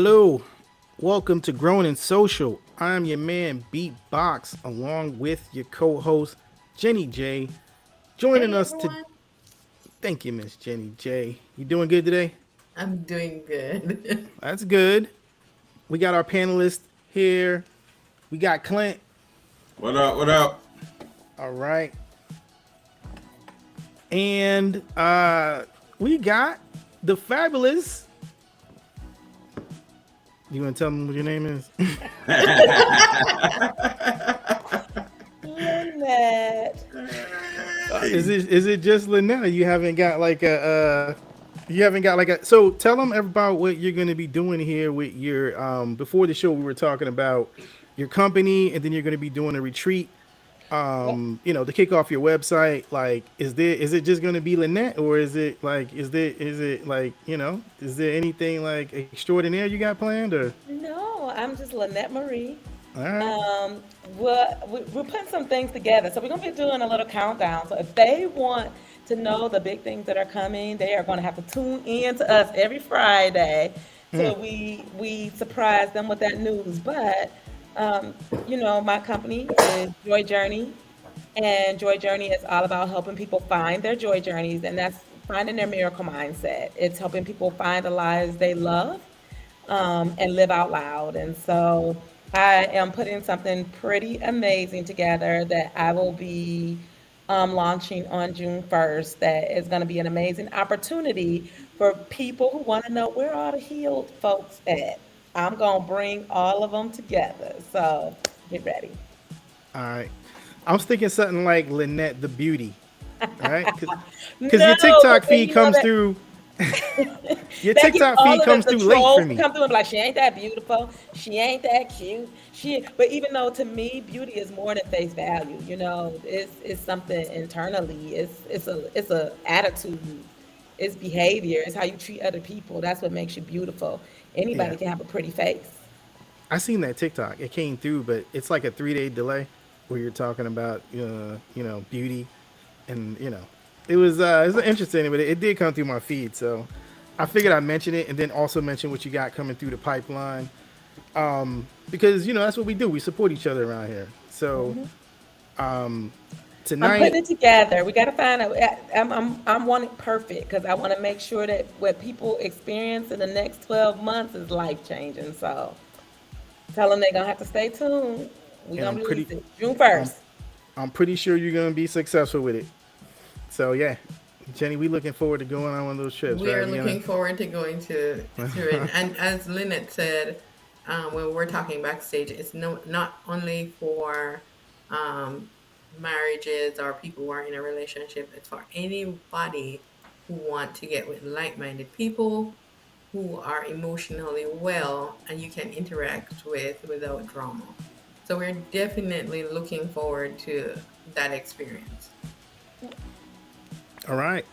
Hello, welcome to Grown and Social. I'm your man Beatbox, along with your co-host Jenny J. Joining Hey us to everyone, thank you, Miss Jenny J. You doing good today? I'm doing good. That's good. We got our panelists here. We got Clint. What up? What up? All right, and we got the fabulous. You want to tell them what your name is? Lynnette. Is it just Lynnette? You haven't got like you haven't got like a. So tell them about what you're going to be doing here with your. Before the show, we were talking about your company, and then you're going to be doing a retreat. Yep. To kick off your website. Like, is it just going to be Lynette, or is it like is it like is there anything like extraordinaire you got planned, or No, I'm just Lynette Marie. all right? Um, we're putting some things together. So we're going to be doing a little countdown. So if they want to know the big things that are coming, they are going to have to tune in to us every Friday. So we surprise them with that news. But, um, my company is Joy Journey. And Joy Journey is all about helping people find their joy journeys. And that's finding their miracle mindset. It's helping people find the lives they love and live out loud. And so I am putting something pretty amazing together that I will be launching on June 1st. That is going to be an amazing opportunity for people who want to know where are the healed folks at. I'm going to bring all of them together. So get ready. All right. I was thinking something like Lynette the Beauty, all right? Because No, your TikTok because feed you know comes that through. Your that gets TikTok all feed of comes the through late for trolls to me. come through and be like, she ain't that beautiful, she ain't that cute. But even though to me, beauty is more than face value. It's something internally. It's a attitude. It's behavior. It's how you treat other people. That's what makes you beautiful. Yeah, Anybody can have a pretty face. I seen that TikTok. It came through, but it's like a 3 day delay where you're talking about beauty, and it was interesting, but it did come through my feed, so I figured I'd mention it, and then also mention what you got coming through the pipeline, because that's what we do. We support each other around here. So Mhm. I'm tonight, putting it together. We got to find out. I'm wanting perfect because I want to make sure that what people experience in the next 12 months is life changing. So tell them they're gonna have to stay tuned. We're and gonna release it June I'm 1st. I'm pretty sure you're gonna be successful with it. So yeah, Jenny, we looking forward to going on one of those trips, We right? are We gonna. looking forward to going to it. And as Lynette said, when we're talking backstage, it's not only for um, marriages or people who are in a relationship. It's for anybody who want to get with like-minded people who are emotionally well and you can interact with without drama. So we're definitely looking forward to that experience. All right.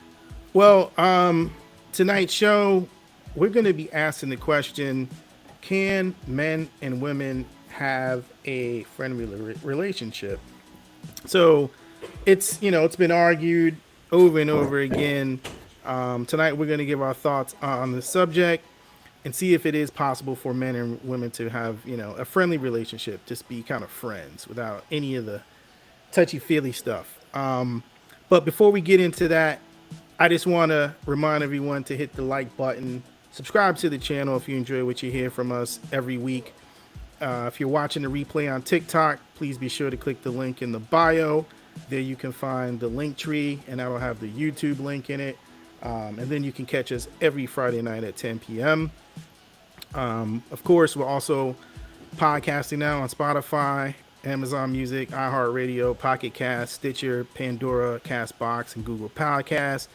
Well, tonight's show, we're going to be asking the question: can men and women have a friendly relationship? So, it's been argued over and over again. Tonight, we're going to give our thoughts on the subject and see if it is possible for men and women to have a friendly relationship, just be kind of friends without any of the touchy feely stuff. But before we get into that, I just want to remind everyone to hit the like button, subscribe to the channel if you enjoy what you hear from us every week. If you're watching the replay on TikTok, please be sure to click the link in the bio. There you can find the link tree, and that'll have the YouTube link in it. And then you can catch us every Friday night at 10 p.m. Of course, we're also podcasting now on Spotify, Amazon Music, iHeartRadio, Pocket Cast, Stitcher, Pandora, Castbox, and Google Podcasts.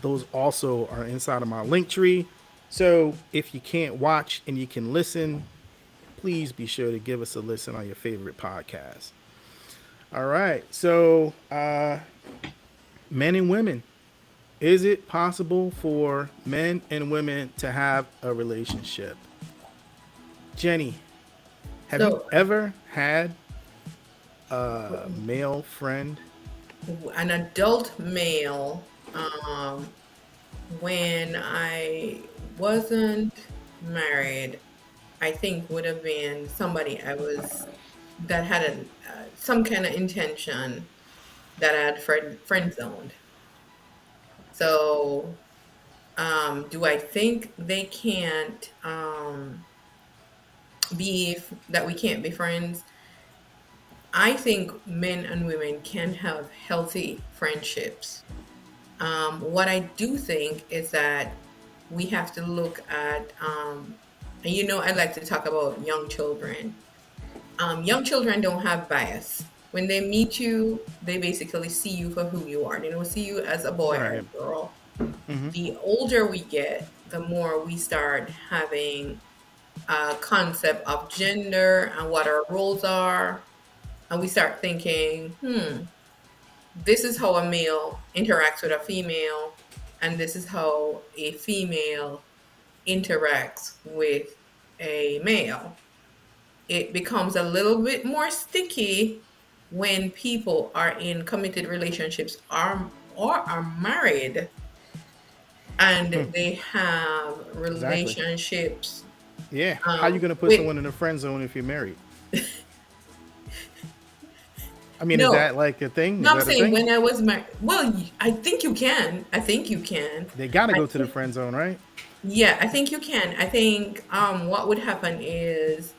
Those also are inside of my link tree. So if you can't watch and you can listen, please be sure to give us a listen on your favorite podcast. All right. So, men and women, is it possible for men and women to have a relationship? Jenny, have you So ever had a male friend? an adult male, when I wasn't married, I think would have been somebody that had some kind of intention that I had friend zoned. So, do I think they can't that we can't be friends? I think men and women can have healthy friendships. What I do think is that we have to look at, and I like to talk about young children. Young children don't have bias. When they meet you, they basically see you for who you are. They don't see you as a boy or a Right. girl. Hmm. The older we get, the more we start having a concept of gender and what our roles are. And we start thinking, this is how a male interacts with a female, and this is how a female interacts with a male. It becomes a little bit more sticky when people are in committed relationships or are married and they have Exactly. relationships Yeah. How you gonna put with someone in a friend zone if you're married? I mean, is no. that like a thing? Is No, I'm that a saying thing? when I was married. Well, I think you can. I think you can. They gotta I go to the think, friend zone, right? yeah, I think you can. I think what would happen is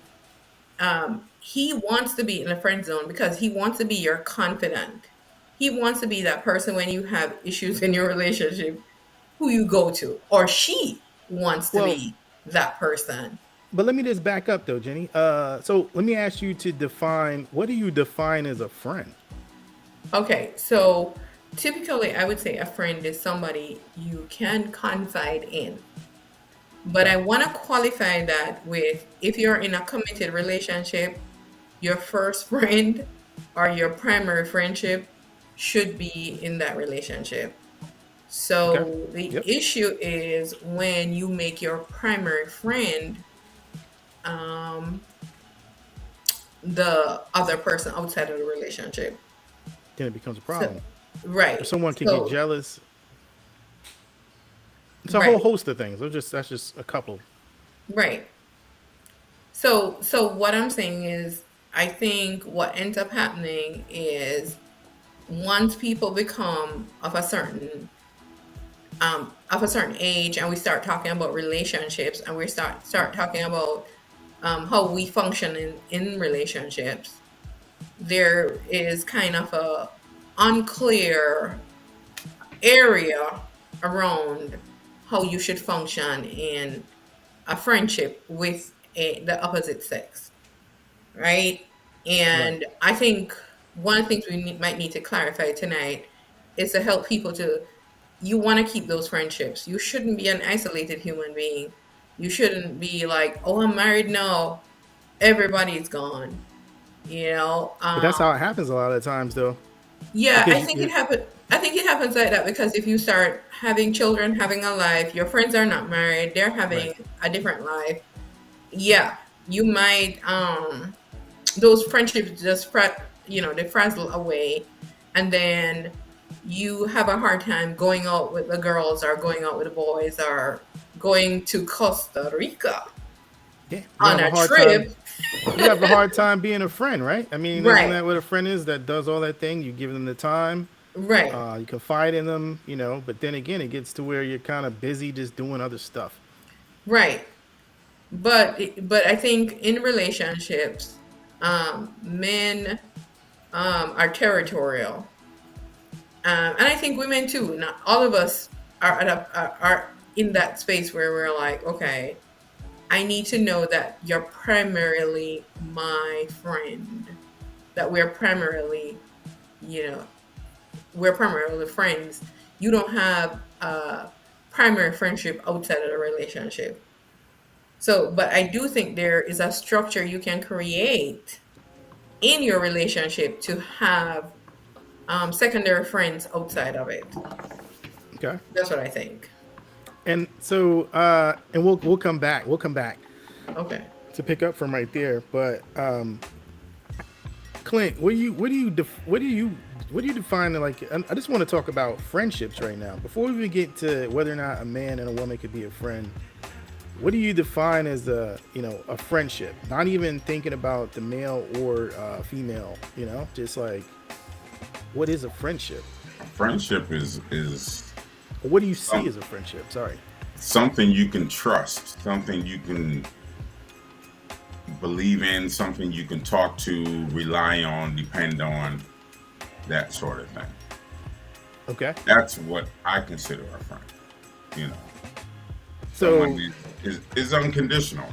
he wants to be in the friend zone because he wants to be your confidant. He wants to be that person when you have issues in your relationship who you go to, or she wants to Well, be that person. but let me just back up though, Jenny. So let me ask you to define, what do you define as a friend? Okay, so typically I would say a friend is somebody you can confide in. But Okay. I want to qualify that with if you're in a committed relationship, your first friend or your primary friendship should be in that relationship. Okay. So the Yep. issue is when you make your primary friend um, the other person outside of the relationship. Then it becomes a So, problem. Or right. someone can get So, jealous. It's a whole right. host of things. That's just a couple. Right. So what I'm saying is, I think what ends up happening is once people become of a certain age, and we start talking about relationships, and we start talking about how we function in relationships, there is kind of a unclear area around how you should function in a friendship with the opposite sex, right? Right. And I think one of the things might need to clarify tonight is to help people to, you want to keep those friendships. You shouldn't be an isolated human being. You shouldn't be like, oh, I'm married now, everybody's gone. You know, But that's how it happens a lot of the times, though, yeah, because I think it happened. I think it happens like that because if you start having children, having a life, your friends are not married, they're right, having a different life. Yeah, you might those friendships just they frazzle away, and then you have a hard time going out with the girls or going out with the boys or going to Costa Rica yeah, you on have a a hard time. trip. You have a hard time being a friend, right? I mean, isn't Right, that what a friend is? That does all that thing. You give them the time. right, You confide in them, But then again, it gets to where you're kind of busy just doing other stuff. right. But I think in relationships, men are territorial, and I think women too. Not all of us are in that space where we're like, okay, I need to know that you're primarily my friend, that you know, we're primarily friends. You don't have a primary friendship outside of the relationship. So, but I do think there is a structure you can create in your relationship to have secondary friends outside of it. Okay. That's what I think. And so, and we'll come back. We'll come back Okay. to pick up from right there. But Clint, what do you define like? I just want to talk about friendships right now before we even get to whether or not a man and a woman could be a friend. what do you define as a friendship? Not even thinking about the male or female, just like, what is a friendship? A friendship is Or what do you see some, as a friendship? Sorry. something you can trust, something you can believe in, something you can talk to, rely on, depend on, that sort of thing. Okay. That's what I consider a friend. You know, So, someone is unconditional.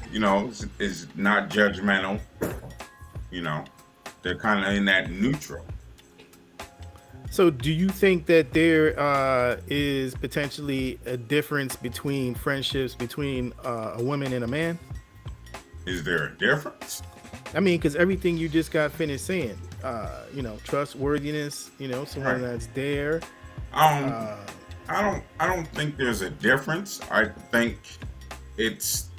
Is not judgmental. You know, they're kind of in that neutral. do you think that there is potentially a difference between friendships between a woman and a man? Is there a difference? I mean, because everything you just got finished saying, trustworthiness, someone Right. that's there. Um, Uh, I don't think there's a difference. I think it's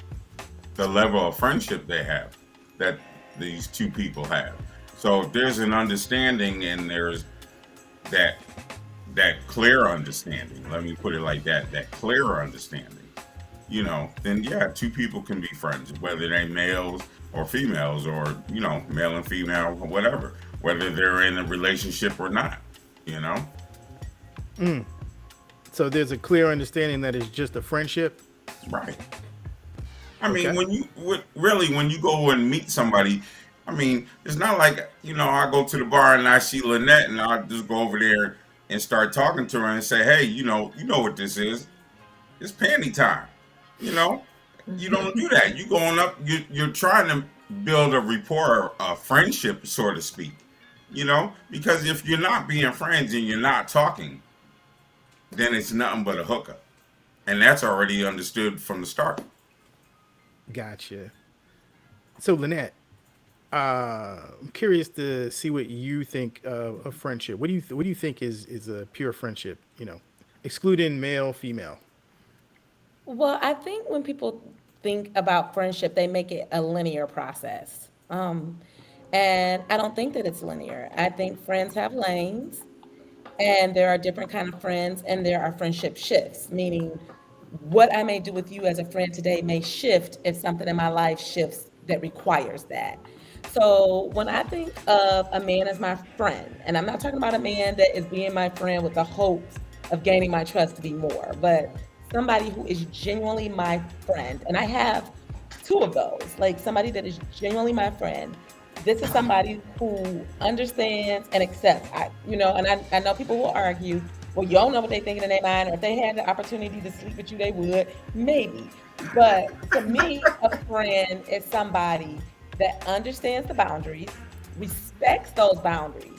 the level of friendship they have that these two people have. So if there's an understanding and there's that clear understanding, let me put it like that clear understanding, then yeah, two people can be friends, whether they're males or females or, male and female or whatever, whether they're in a relationship or not, you know? so there's a clear understanding that it's just a friendship. Right. I mean, Okay. when you go and meet somebody, I mean, it's not like, I go to the bar and I see Lynnette and I just go over there and start talking to her and say, hey, you know what this is. It's panty time. You know, you don't do that. You going up, you're trying to build a rapport, a friendship, so to speak, because if you're not being friends and you're not talking, then it's nothing but a hookup. And that's already understood from the start. Gotcha. So, Lynette, I'm curious to see what you think of friendship. What do you think is a pure friendship? Excluding male, female. Well, I think when people think about friendship, they make it a linear process. And I don't think that it's linear. I think friends have lanes, and there are different kind of friends, and there are friendship shifts, meaning what I may do with you as a friend today may shift if something in my life shifts that requires that. So when I think of a man as my friend, and I'm not talking about a man that is being my friend with the hopes of gaining my trust to be more, but somebody who is genuinely my friend. And I have two of those, like somebody that is genuinely my friend. This is somebody who understands and accepts. I know people will argue, well, you don't know what they think in their mind, or if they had the opportunity to sleep with you, they would, maybe. But to me, a friend is somebody that understands the boundaries, respects those boundaries.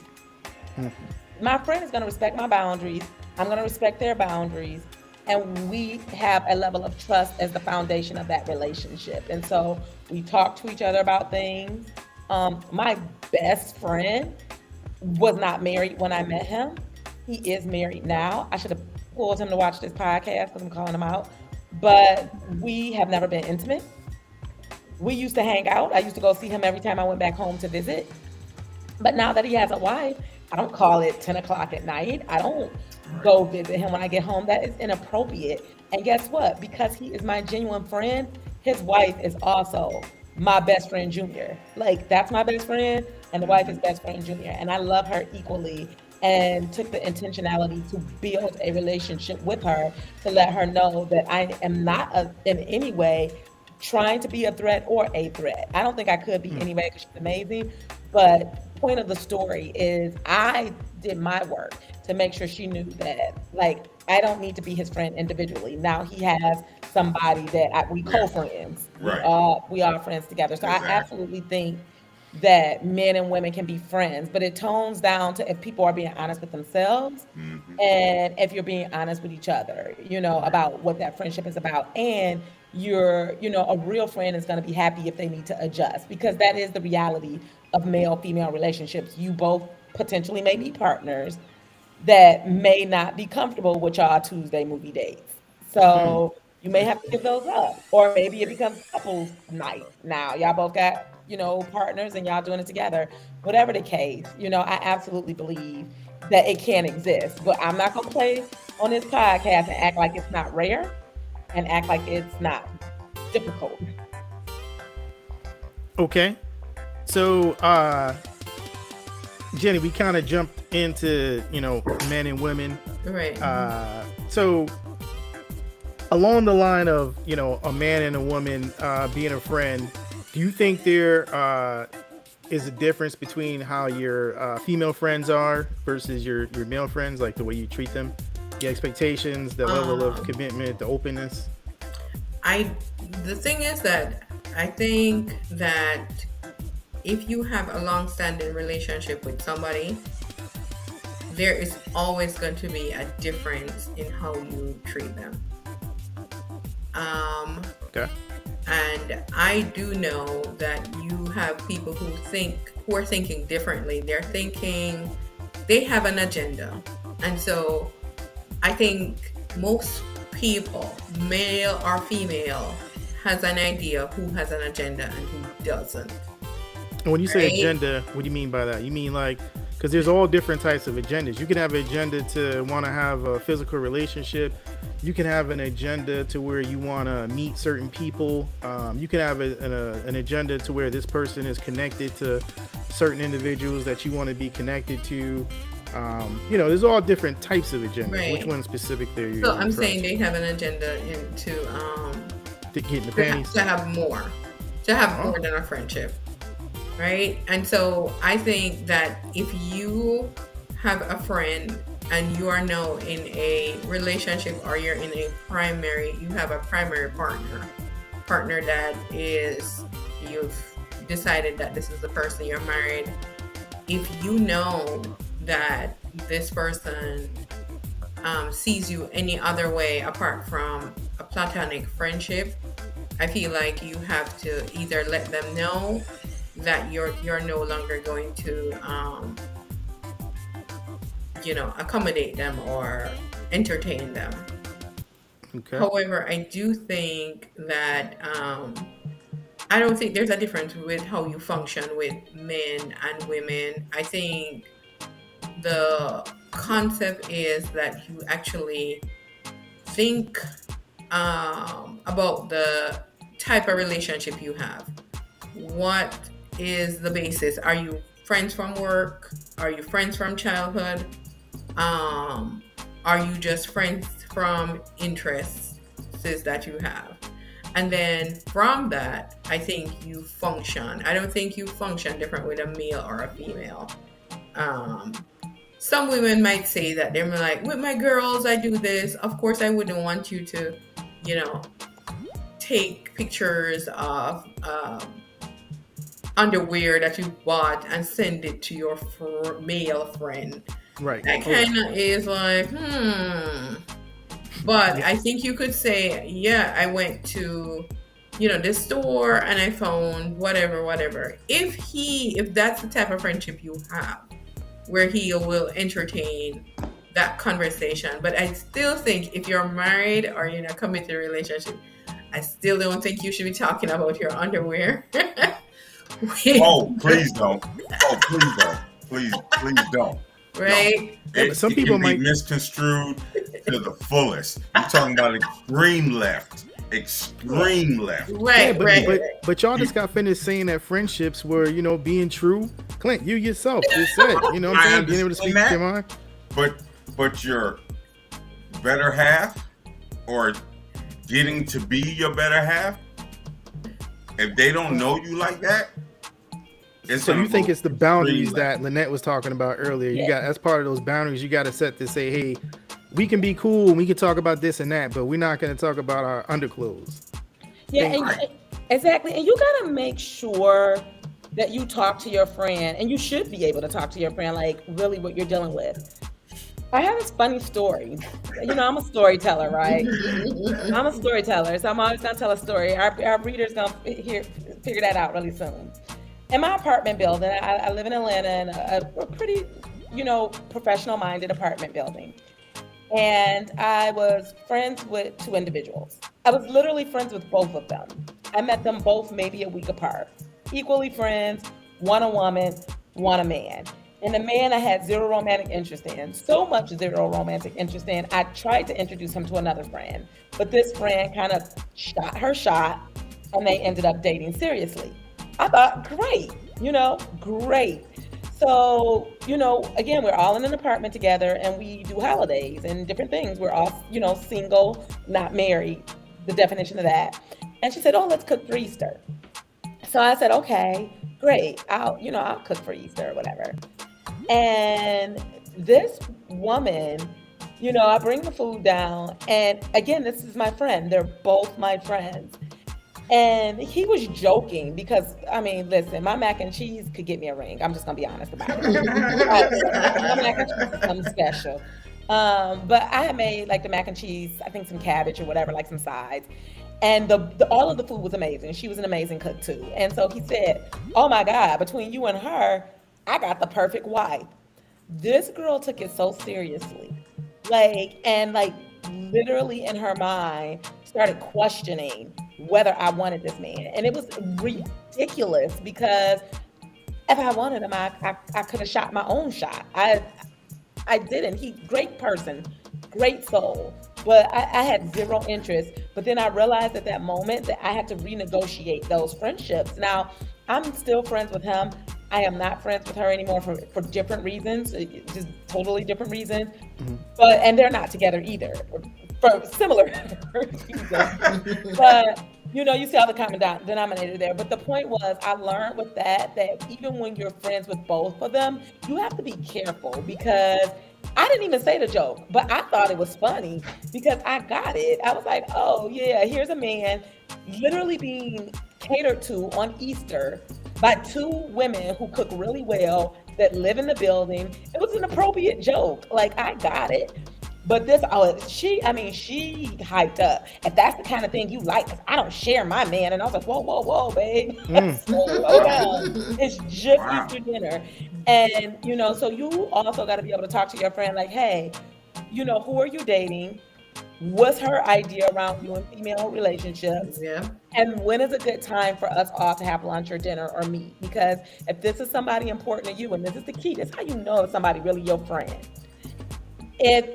My friend is going to respect my boundaries. I'm going to respect their boundaries. And we have a level of trust as the foundation of that relationship. And so we talk to each other about things. My best friend was not married when I met him. He is married now. I should have pulled him to watch this podcast because I'm calling him out. But we have never been intimate. We used to hang out. I used to go see him every time I went back home to visit. But now that he has a wife, I don't call it 10 o'clock at night. I don't go visit him when I get home. That is inappropriate. And guess what? Because he is my genuine friend, his wife is also my best friend junior. Like, that's my best friend, and the wife is best friend junior. And I love her equally, and took the intentionality to build a relationship with her to let her know that I am not in any way trying to be a threat or a threat. I don't think I could be anyway because she's amazing. But point of the story is I did my work to make sure she knew that, like, I don't need to be his friend individually. Now he has somebody that we co-friends. Right. We are friends together. So Exactly. I absolutely think that men and women can be friends, but it tones down to if people are being honest with themselves and if you're being honest with each other, about what that friendship is about. And a real friend is going to be happy if they need to adjust, because that is the reality of male-female relationships. You both potentially may be partners that may not be comfortable with y'all Tuesday movie dates. So you may have to give those up. Or maybe it becomes couples night now. Y'all both got, partners and y'all doing it together. Whatever the case, I absolutely believe that it can exist. But I'm not going to play on this podcast and act like it's not rare and act like it's not difficult. Okay. So, Jenny, we kind of jumped into, men and women. Right. So along the line of, a man and a woman being a friend, do you think there is a difference between how your female friends are versus your male friends, like the way you treat them, the expectations, the level of commitment, the openness? The thing is that I think that if you have a long-standing relationship with somebody, there is always going to be a difference in how you treat them. Okay. And I do know that you have people who are thinking differently. They have an agenda. And so I think most people, male or female, has an idea who has an agenda and who doesn't. And when you say agenda, what do you mean by that? You mean like, because there's all different types of agendas. You can have an agenda to want to have a physical relationship. You can have an agenda to where you want to meet certain people. You can have an agenda to where this person is connected to certain individuals that you want to be connected to. There's all different types of agendas. Right. Which one specifically are you? So I'm saying they have an agenda to get in the panties. To have more than a friendship. Right? And so I think that if you have a friend and you are now in a relationship or you have a primary partner that is, you've decided that this is the person you're married. If you know that this person sees you any other way apart from a platonic friendship, I feel like you have to either let them know that you're no longer going to accommodate them or entertain them. Okay. However, I do think that I don't think there's a difference with how you function with men and women. I think the concept is that you actually think about the type of relationship you have. What is the basis? Are you friends from work? Are you friends from childhood? Are you just friends from interests that you have? And then from that, I think you function. I don't think you function different with a male or a female. Some women might say that they're like, with my girls, I do this. Of course, I wouldn't want you to, take pictures of underwear that you bought and send it to your male friend. Right. That kind of is like, But I think you could say, yeah, I went to, this store and I found whatever. If that's the type of friendship you have, where he will entertain that conversation. But I still think if you're married or in a committed relationship, I still don't think you should be talking about your underwear. Oh, please don't. Please don't. Right? No. Some people might be misconstrued to the fullest. You're talking about extreme left. Right, but y'all just got finished saying that friendships were, being true. Clint, you yourself just said, what I'm saying? Being able to speak your mind. But your better half, or getting to be your better half, if they don't know you like that, so you think it's the boundaries that Lynnette was talking about earlier? You got, as part of those boundaries, you got to set to say, hey, we can be cool and we can talk about this and that, but we're not going to talk about our underclothes. Yeah, exactly. And you got to make sure that you talk to your friend, and you should be able to talk to your friend, like really what you're dealing with. I have this funny story. I'm a storyteller, right? I'm a storyteller, so I'm always going to tell a story. Our readers going to figure that out really soon. In my apartment building, I live in Atlanta in a pretty, professional-minded apartment building. And I was friends with two individuals. I was literally friends with both of them. I met them both maybe a week apart. Equally friends, one a woman, one a man. And the man I had zero romantic interest in, so much zero romantic interest in, I tried to introduce him to another friend. But this friend kind of shot her shot and they ended up dating seriously. I thought, great, great. So, again, we're all in an apartment together and we do holidays and different things. We're all, single, not married, the definition of that. And she said, oh, let's cook for Easter. So I said, okay, great. I'll cook for Easter or whatever. And this woman, I bring the food down. And again, this is my friend. They're both my friends. And he was joking because, listen, my mac and cheese could get me a ring. I'm just going to be honest about it. My mac and cheese is something special. But I had made like the mac and cheese, I think some cabbage or whatever, like some sides. And all of the food was amazing. She was an amazing cook too. And so he said, oh my God, between you and her, I got the perfect wife. This girl took it so seriously. Literally in her mind, started questioning whether I wanted this man. And it was ridiculous because if I wanted him, I could have shot my own shot. I didn't. Great person, great soul. But I had zero interest. But then I realized at that moment that I had to renegotiate those friendships. Now, I'm still friends with him. I am not friends with her anymore for different reasons, just totally different reasons. Mm-hmm. And they're not together either for similar reasons. But you see all the common denominator there. But the point was, I learned with that even when you're friends with both of them, you have to be careful because I didn't even say the joke, but I thought it was funny because I got it. I was like, oh yeah, here's a man literally being catered to on Easter by two women who cook really well that live in the building. It was an appropriate joke. Like, I got it. But she hyped up. If that's the kind of thing you like, because I don't share my man. And I was like, whoa, babe. Slow down. It's just Easter dinner. And, so you also got to be able to talk to your friend like, hey, who are you dating? What's her idea around you in female relationships? Yeah. And when is a good time for us all to have lunch or dinner or meet? Because if this is somebody important to you, and this is the key, that's how you know if somebody really your friend. If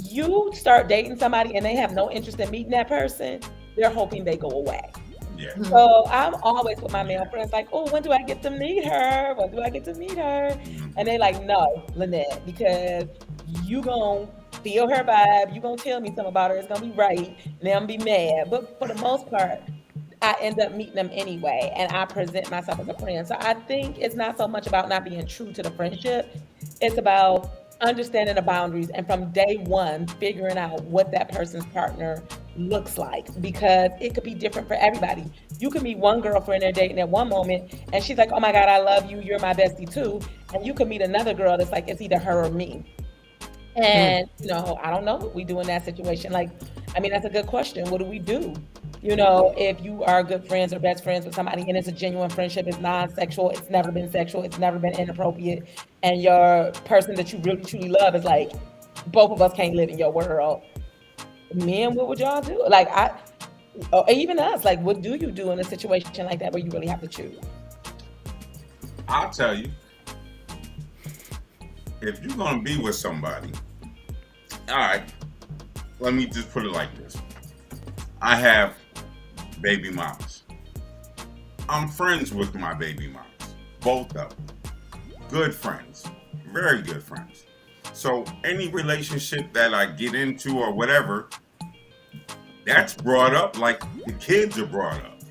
you start dating somebody and they have no interest in meeting that person, they're hoping they go away. Yeah. So I'm always with my male friends like, oh, when do I get to meet her? When do I get to meet her? And they like, no, Lynnette, because you gonna feel her vibe. You gonna tell me something about her. It's gonna be right. And then I'm gonna be mad. But for the most part, I end up meeting them anyway. And I present myself as a friend. So I think it's not so much about not being true to the friendship. It's about understanding the boundaries and from day one figuring out what that person's partner looks like, because it could be different for everybody. You could meet one girlfriend they're dating at one moment and she's like, oh my God, I love you, you're my bestie too. And you could meet another girl that's like, it's either her or me. And I don't know what we do in that situation. That's a good question. What do we do? If you are good friends or best friends with somebody and it's a genuine friendship, it's non-sexual, it's never been sexual, it's never been inappropriate, and your person that you really truly love is like, both of us can't live in your world. Men, what would y'all do? Or even us, what do you do in a situation like that where you really have to choose? I'll tell you. If you're going to be with somebody, all right, let me just put it like this. I have baby mamas. I'm friends with my baby mamas, both of them. Good friends, very good friends. So any relationship that I get into or whatever, that's brought up like the kids are brought up,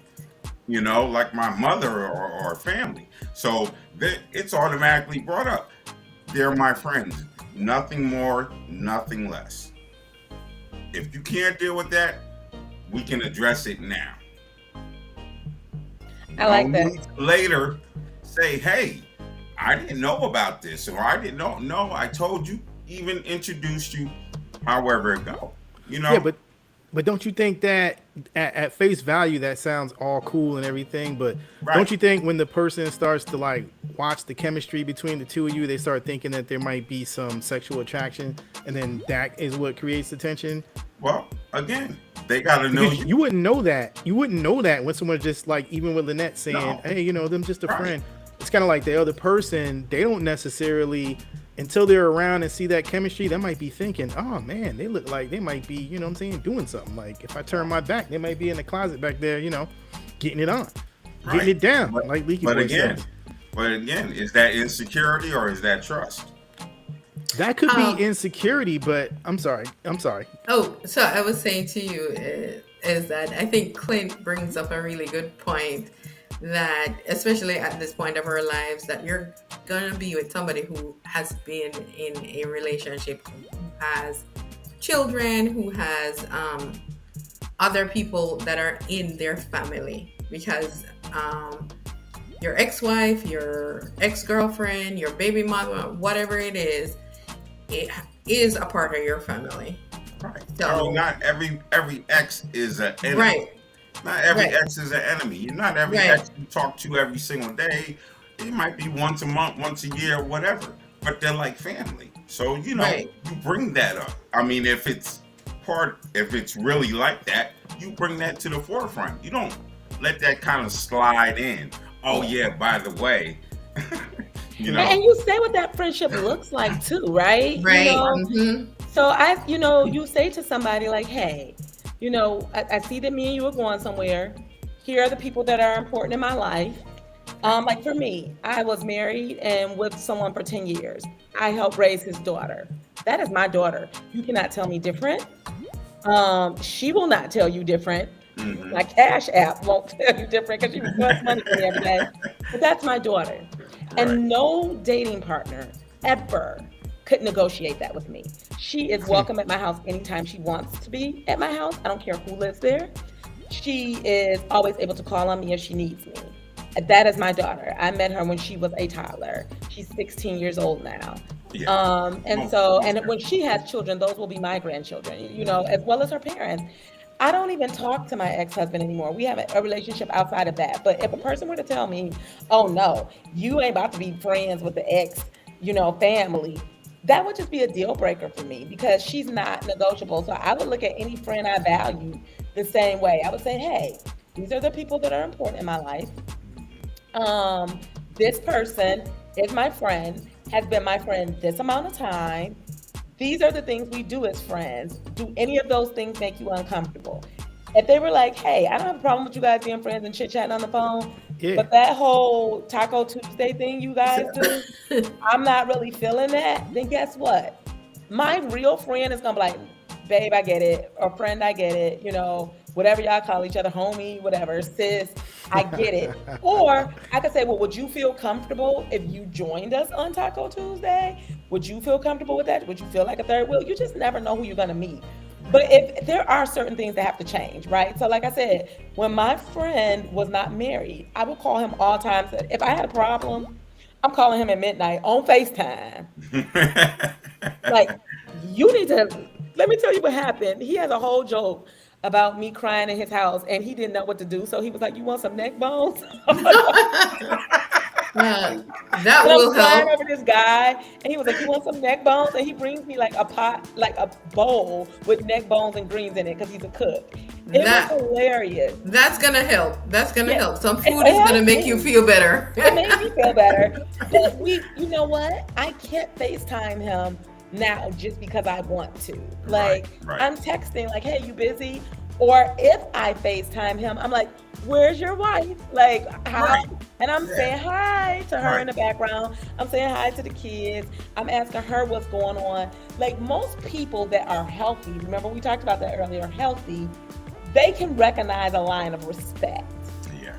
like my mother or family. So it's automatically brought up. They're my friends. Nothing more, nothing less. If you can't deal with that, we can address it now. I like that. Later, say, hey, I didn't know about this, or I didn't know. No, I told you, even introduced you, however it go. Yeah, but don't you think that at face value that sounds all cool and everything, but right. Don't you think when the person starts to watch the chemistry between the two of you, they start thinking that there might be some sexual attraction, and then that is what creates the tension? Well, again, they gotta know. You wouldn't know that. You wouldn't know that when someone just even with Lynnette saying, no. Hey, them just a friend. It's kind of like the other person, they don't necessarily until they're around and see that chemistry, they might be thinking, oh man, they look like they might be, you know what I'm saying, doing something. Like if I turn my back, they might be in the closet back there, you know, getting it on, getting it down, like Leaky Boy said. But again, is that insecurity or is that trust? That could be insecurity, but I'm sorry. Oh, so I was saying to you is that I think Clint brings up a really good point, that especially at this point of our lives, that you're gonna be with somebody who has been in a relationship, who has children, who has other people that are in their family, because your ex-wife, your ex-girlfriend, your baby mother, whatever it is a part of your family. Right. So, I mean, not every ex is an enemy. Right. Not every ex is an enemy. You're not every ex you talk to every single day. It might be once a month, once a year, whatever. But they're like family. So, you know, you bring that up. I mean, if it's really like that, you bring that to the forefront. You don't let that kind of slide in. Oh yeah, by the way. You know. And you say what that friendship looks like too, right? Right. You know? So you say to somebody like, hey, you know, I see that me and you are going somewhere. Here are the people that are important in my life. Like for me, I was married and with someone for 10 years. I helped raise his daughter. That is my daughter. You cannot tell me different. She will not tell you different. Mm-hmm. My Cash App won't tell you different because she requests money from me every day. But that's my daughter. And no dating partner ever could negotiate that with me. She is welcome at my house anytime she wants to be at my house. I don't care who lives there. She is always able to call on me if she needs me. That is my daughter. I met her when she was a toddler. She's 16 years old now. Yeah. And when she has children, those will be my grandchildren, you know, as well as her parents. I don't even talk to my ex-husband anymore. We have a relationship outside of that. But if a person were to tell me, oh no, you ain't about to be friends with the ex, you know, family, that would just be a deal breaker for me because she's not negotiable. So I would look at any friend I value the same way. I would say, hey, these are the people that are important in my life. This person is my friend, has been my friend this amount of time. These are the things we do as friends. Do any of those things make you uncomfortable? If they were like, hey, I don't have a problem with you guys being friends and chit-chatting on the phone, but that whole Taco Tuesday thing you guys do, I'm not really feeling that, then guess what? My real friend is going to be like, babe, I get it, or friend, I get it, you know, whatever y'all call each other, homie, whatever, sis, I get it. Or I could say, well, would you feel comfortable if you joined us on Taco Tuesday? Would you feel comfortable with that? Would you feel like a third wheel? You just never know who you're going to meet. But if there are certain things that have to change, right? So like I said, when my friend was not married, I would call him all times. If I had a problem, I'm calling him at midnight on FaceTime. Like, you need to, let me tell you what happened. He has a whole joke about me crying in his house and he didn't know what to do. So he was like, you want some neck bones? That will help. Over this guy, and he was like, "You want some neck bones?" And he brings me like a pot, like a bowl with neck bones and greens in it because he's a cook. It was hilarious. That's gonna help. That's gonna help. Some food is gonna make you feel better. It made me feel better. But you know what? I can't FaceTime him now just because I want to. Like, I'm texting like, "Hey, you busy?" Or if I FaceTime him, I'm like, where's your wife? Like, how? And I'm saying hi to her in the background. I'm saying hi to the kids. I'm asking her what's going on. Like, most people that are healthy, remember we talked about that earlier, healthy, they can recognize a line of respect.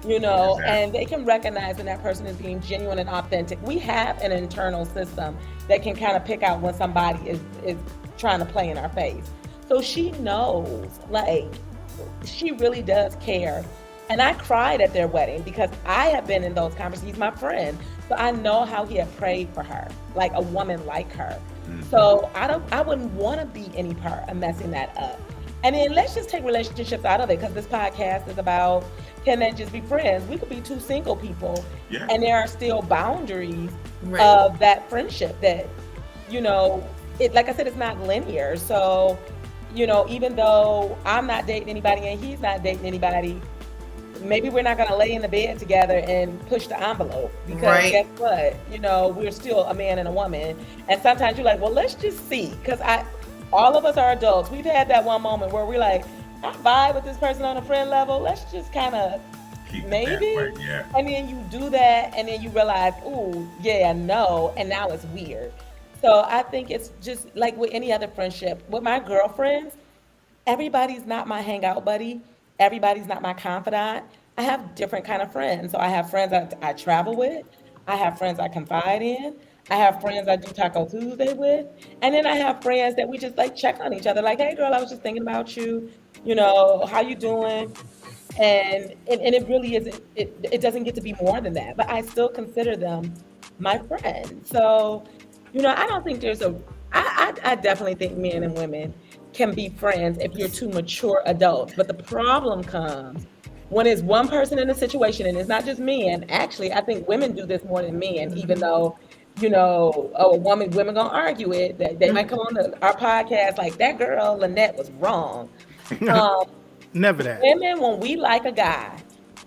You know, and they can recognize when that person is being genuine and authentic. We have an internal system that can kind of pick out when somebody is trying to play in our face. So she knows, like, she really does care. And I cried at their wedding because I have been in those conversations. He's my friend. So I know how he had prayed for her, like a woman like her. So I wouldn't want to be any part of messing that up. And then let's just take relationships out of it because this podcast is about, can they just be friends? We could be two single people and there are still boundaries of that friendship that, you know, it, like I said, it's not linear. So, you know, even though I'm not dating anybody and he's not dating anybody, maybe we're not going to lay in the bed together and push the envelope because guess what? We're still a man and a woman. And sometimes you're like, well, let's just see. Because all of us are adults. We've had that one moment where we're like, I vibe with this person on a friend level. Let's just kind of maybe. Yeah. And then you do that and then you realize, ooh, yeah, no. And now it's weird. So I think it's just like with any other friendship. With my girlfriends, everybody's not my hangout buddy. Everybody's not my confidant. I have different kind of friends. So I have friends that I travel with. I have friends I confide in. I have friends I do Taco Tuesday with. And then I have friends that we just like check on each other. Like, hey girl, I was just thinking about you. How you doing? And it really isn't, it doesn't get to be more than that. But I still consider them my friends. So, I don't think I definitely think men and women can be friends if you're two mature adults. But the problem comes when it's one person in a situation, and it's not just men. Actually, I think women do this more than men, even though, women gonna argue it. They might come on our podcast like, that girl Lynnette was wrong. Never that. Women, when we like a guy,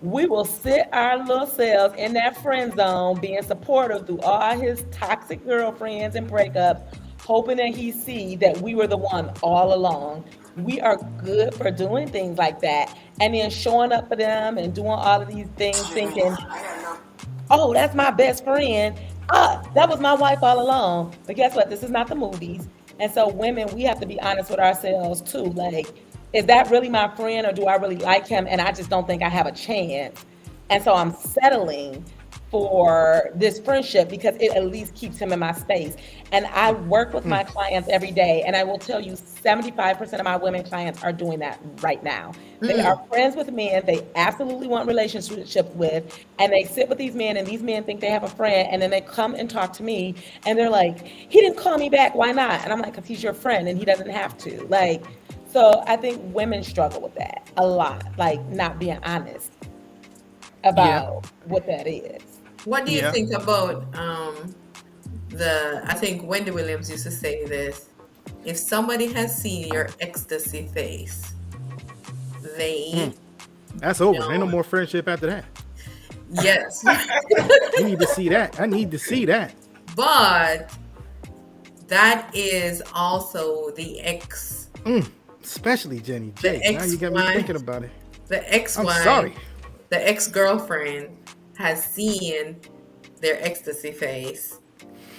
we will sit our little selves in that friend zone, being supportive through all his toxic girlfriends and breakups, hoping that he see that we were the one all along. We are good for doing things like that. And then showing up for them and doing all of these things thinking, oh, that's my best friend. That was my wife all along. But guess what? This is not the movies. And so women, we have to be honest with ourselves too. Like, is that really my friend or do I really like him? And I just don't think I have a chance. And so I'm settling for this friendship because it at least keeps him in my space. And I work with my clients every day. And I will tell you 75% of my women clients are doing that right now. They are friends with men they absolutely want relationships with. And they sit with these men and these men think they have a friend. And then they come and talk to me and they're like, he didn't call me back. Why not? And I'm like, because he's your friend and he doesn't have to. So I think women struggle with that a lot, like not being honest about what that is. What do you think about I think Wendy Williams used to say this, if somebody has seen your ecstasy face, that's over. Ain't no more friendship after that. Yes. You need to see that. I need to see that. But that is also the ex. Especially Jenny J. Now you got me thinking about it. The ex-wife. I'm sorry. The ex-girlfriend has seen their ecstasy face.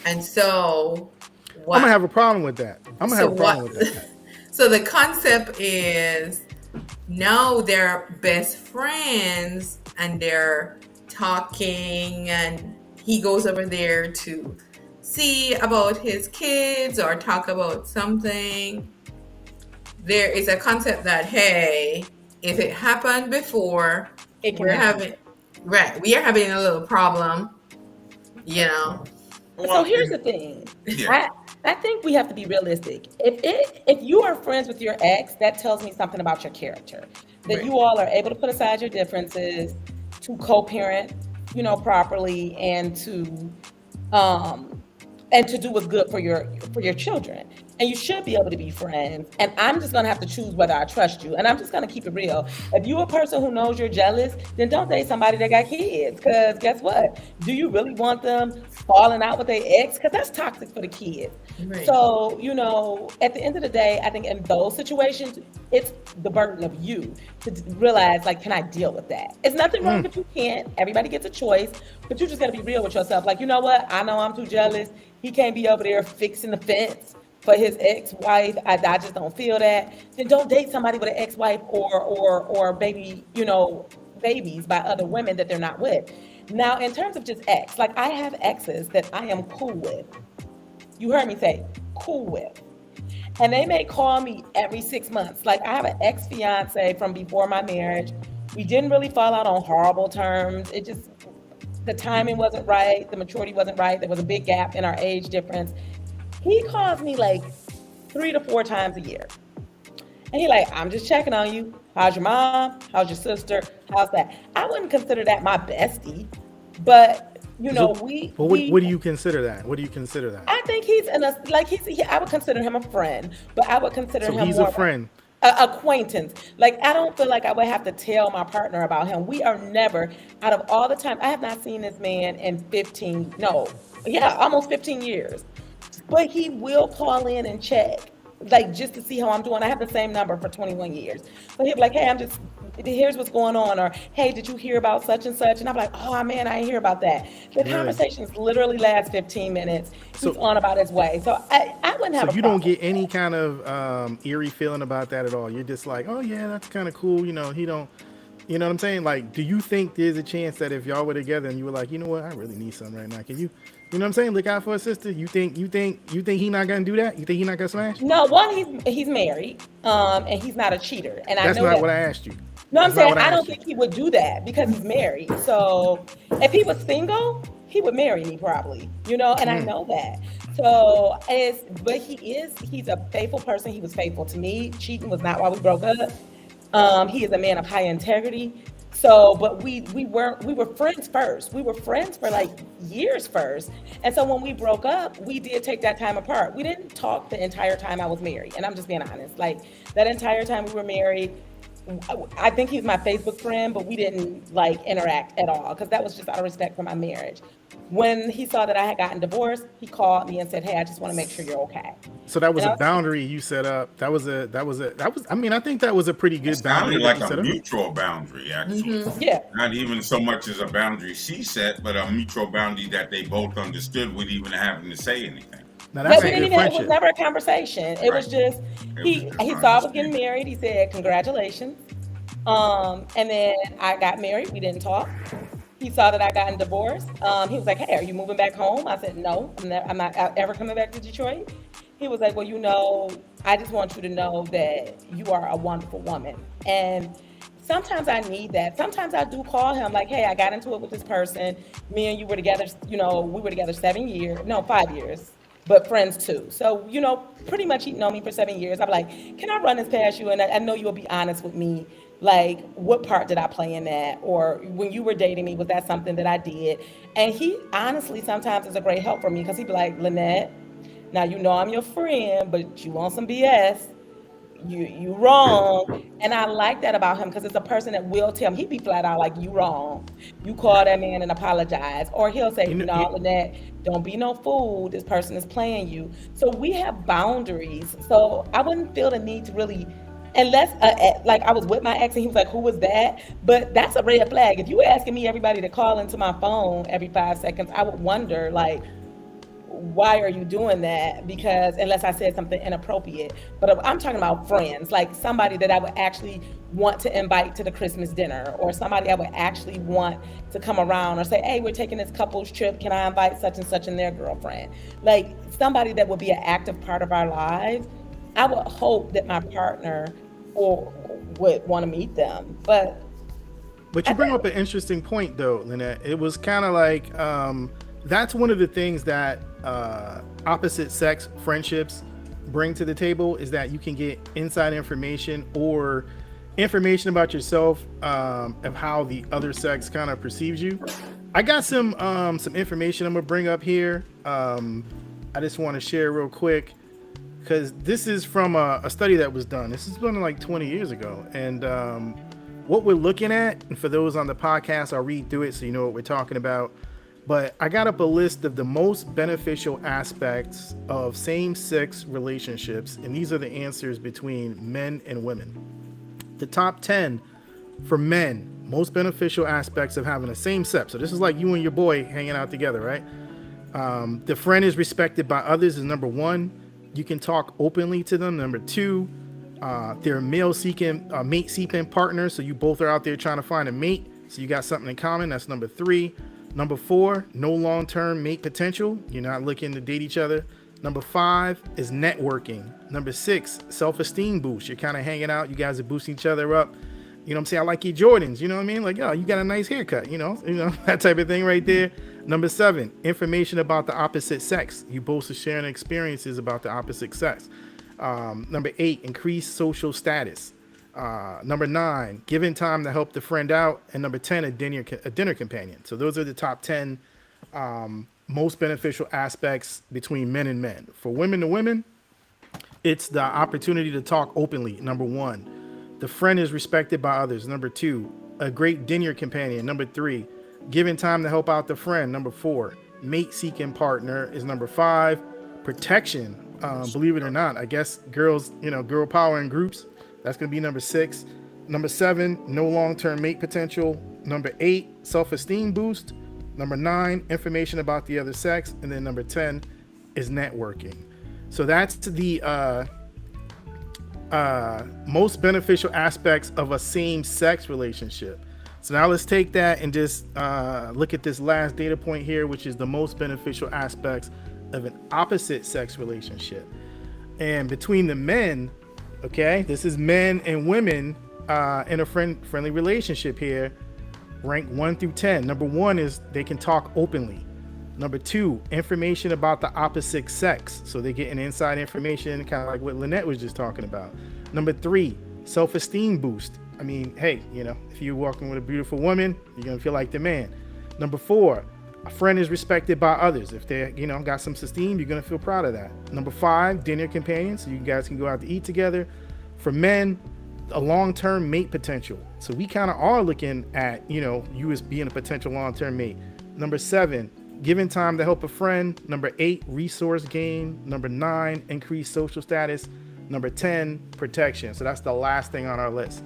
And so I'm going to have a problem with that. So the concept is now they're best friends and they're talking and he goes over there to see about his kids or talk about something. There is a concept that, hey, if it happened before, we are having a little problem, So here's the thing. I think we have to be realistic. If you are friends with your ex, that tells me something about your character. That you all are able to put aside your differences, to co-parent, properly, and to do what's good for your children. And you should be able to be friends. And I'm just going to have to choose whether I trust you. And I'm just going to keep it real. If you're a person who knows you're jealous, then don't date somebody that got kids. Because guess what? Do you really want them falling out with their ex? Because that's toxic for the kids. Right. So, at the end of the day, I think in those situations, it's the burden of you to realize, can I deal with that? It's nothing wrong if you can't. Everybody gets a choice. But you just got to be real with yourself. You know what? I know I'm too jealous. He can't be over there fixing the fence for his ex-wife. I just don't feel that. Then don't date somebody with an ex-wife or baby, babies by other women that they're not with. Now, in terms of just ex, I have exes that I am cool with. You heard me say cool with. And they may call me every 6 months. I have an ex-fiance from before my marriage. We didn't really fall out on horrible terms. The timing wasn't right. The maturity wasn't right. There was a big gap in our age difference. He calls me 3 to 4 times a year. And he I'm just checking on you. How's your mom? How's your sister? How's that? I wouldn't consider that my bestie, but what do you consider that? What do you consider that? I think he's I would consider him a friend, but I would consider him he's more a friend. acquaintance. Like, I don't feel like I would have to tell my partner about him. We are never, out of all the time, I have not seen this man in 15, no, yeah, almost 15 years. But he will call in and check, like, just to see how I'm doing. I have the same number for 21 years. But he'll be like, hey, here's what's going on. Or, hey, did you hear about such and such? And I'm like, oh man, I didn't hear about that. The Really? conversations literally last 15 minutes. He's So on about his way. So I wouldn't so have a you don't problem. get any kind of eerie feeling about that at all. You're just like, oh yeah, that's kind of cool. He don't. You know what I'm saying? Like, do you think there's a chance that if y'all were together and you were like, you know what, I really need something right now. Can you, you know what I'm saying? Look out for a sister. You think he not gonna do that? You think he not gonna smash? No, one, he's married, and he's not a cheater, and I That's know not that. what I asked you. No, I'm That's not saying what I I don't asked you. think he would do that because he's married. So if he was single, he would marry me probably, and I know that. So but he's a faithful person. He was faithful to me. Cheating was not why we broke up. He is a man of high integrity. So, but we were friends first. We were friends for like years first. And so when we broke up, we did take that time apart. We didn't talk the entire time I was married. And I'm just being honest. Like, that entire time we were married, I think he's my Facebook friend, but we didn't like interact at all because that was just out of respect for my marriage. When he saw that I had gotten divorced, he called me and said, hey, I just want to make sure you're okay. So that was And a I was like, boundary you set up. I mean, I think that was a pretty It good boundary sounded that like you a set up. mutual boundary, actually. yeah. Not even so much as a boundary she set, but a mutual boundary that they both understood with even having to say anything. Now Yeah, that's a we didn't good even, it was friendship. never a conversation. It Right. was just, It was he just saw I was getting understanding. married. He said, congratulations. And then I got married. We didn't talk. He saw that I gotten divorced. He was like, hey, are you moving back home? I said, no, I'm not ever coming back to Detroit. He was like, well, I just want you to know that you are a wonderful woman. And sometimes I need that. Sometimes I do call him like, hey, I got into it with this person. Me and you were together, we were together 7 years, no, 5 years, but friends too. So, pretty much he know me for 7 years. I'm like, can I run this past you? And I know you'll be honest with me. Like, what part did I play in that? Or when you were dating me, was that something that I did? And he honestly sometimes is a great help for me because he'd be like, Lynette, now I'm your friend, but you want some BS, you wrong. And I like that about him because it's a person that will tell me. He'd be flat out like, you wrong, you call that man and apologize, or he'll say, You know, no, Lynette, don't be no fool, this person is playing you. So we have boundaries. So I wouldn't feel the need to really, unless like I was with my ex and he was like, who was that? But that's a red flag. If you were asking me everybody to call into my phone every 5 seconds, I would wonder, like, why are you doing that? Because unless I said something inappropriate. But I'm talking about friends, like somebody that I would actually want to invite to the Christmas dinner, or somebody I would actually want to come around, or say, hey, we're taking this couples trip, can I invite such and such and their girlfriend? Like, somebody that would be an active part of our lives. I would hope that my partner or would want to meet them. But But you bring up an interesting point, though, Lynette. It was kind of like that's one of the things that opposite sex friendships bring to the table, is that you can get inside information or information about yourself, of how the other sex kind of perceives you. I got some information I'm gonna bring up here. I just want to share real quick because this is from a study that was done. This is done like 20 years ago, and what we're looking at, and for those on the podcast, I'll read through it so you know what we're talking about. But I got up a list of the most beneficial aspects of same-sex relationships, and these are the answers between men and women. The top 10 for men, most beneficial aspects of having a same sex. So this is like you and your boy hanging out together, right? The friend is respected by others is number 1. You can talk openly to them. Number 2, they're mate seeking partners, so you both are out there trying to find a mate, so you got something in common. That's number 3. Number 4, no long-term mate potential. You're not looking to date each other. Number 5 is networking. Number 6, self-esteem boost. You're kind of hanging out. You guys are boosting each other up. You know what I'm saying? I like your Jordans. You know what I mean? Like, you got a nice haircut. You know that type of thing right there. Number 7, information about the opposite sex. You both are sharing experiences about the opposite sex. Number 8, increased social status. Number 9, giving time to help the friend out. And number 10, a dinner companion. So those are the top 10 most beneficial aspects between men and men. For women to women, It's the opportunity to talk openly. Number one, the friend is respected by others. Number two, a great dinner companion. Number three, giving time to help out the friend. Number four, mate seeking partner is number five. Protection, believe it or not, I guess girls, girl power in groups. That's going to be number six. Number seven, no long-term mate potential. Number eight, self-esteem boost. Number nine, information about the other sex. And then number 10 is networking. So that's the most beneficial aspects of a same-sex relationship. So now let's take that and just look at this last data point here, which is the most beneficial aspects of an opposite sex relationship. And between the men, okay, this is men and women in a friendly relationship here, rank 1 through 10. Number one is they can talk openly. Number two, information about the opposite sex. So they're getting inside information, kind of like what Lynnette was just talking about. Number three, self-esteem boost. I mean, hey, if you're walking with a beautiful woman, you're going to feel like the man. Number four, a friend is respected by others. If they, got some esteem, you're going to feel proud of that. Number five, dinner companions. So you guys can go out to eat together. For men, a long-term mate potential. So we kind of are looking at, you as being a potential long-term mate. Number seven, giving time to help a friend. Number eight, resource gain. Number nine, increased social status. Number 10, protection. So that's the last thing on our list.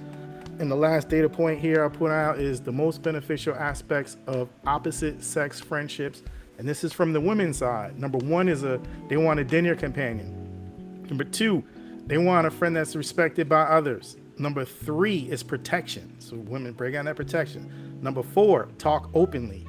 And the last data point here I'll put out is the most beneficial aspects of opposite sex friendships. And this is from the women's side. Number one is they want a dinner companion. Number two, they want a friend that's respected by others. Number three is protection. So women bring on that protection. Number four, talk openly.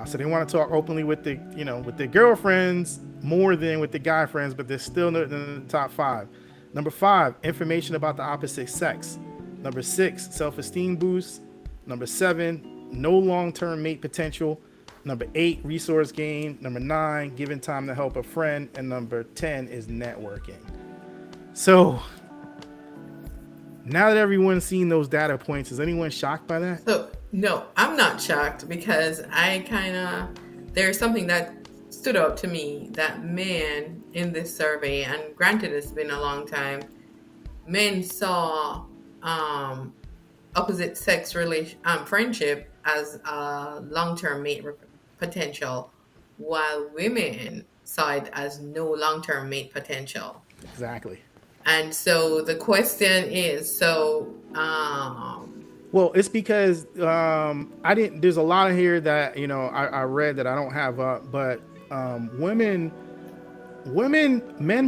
So they want to talk openly with with their girlfriends more than with the guy friends, but they're still in the top five. Number five, information about the opposite sex. Number six, self-esteem boost. Number seven, no long-term mate potential. Number eight, resource gain. Number nine, giving time to help a friend. And number 10 is networking. So now that everyone's seen those data points, is anyone shocked by that? So, no, I'm not shocked because there's something that stood out to me that men in this survey, and granted it's been a long time, men saw opposite sex friendship as a long-term mate potential, while women saw it as no long-term mate potential. Exactly. And so the question is, well, it's because there's a lot of here that I read that I don't have up, but men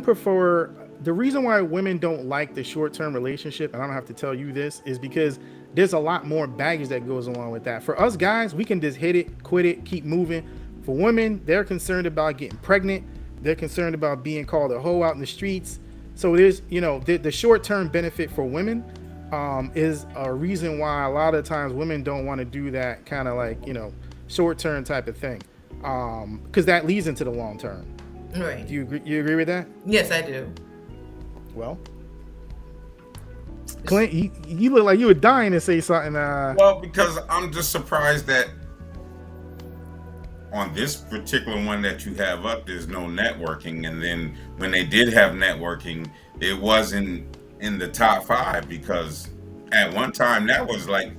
prefer. The reason why women don't like the short-term relationship, and I don't have to tell you this, is because there's a lot more baggage that goes along with that. For us guys, we can just hit it, quit it, keep moving. For women, they're concerned about getting pregnant. They're concerned about being called a hoe out in the streets. So there's, the short-term benefit for women is a reason why a lot of times women don't want to do that kind of like, short-term type of thing. Because that leads into the long-term. Right. Do you agree with that? Yes, I do. Well, Clint, you look like you were dying to say something. Well, because I'm just surprised that on this particular one that you have up, there's no networking. And then when they did have networking, it wasn't in the top five, because at one time that was like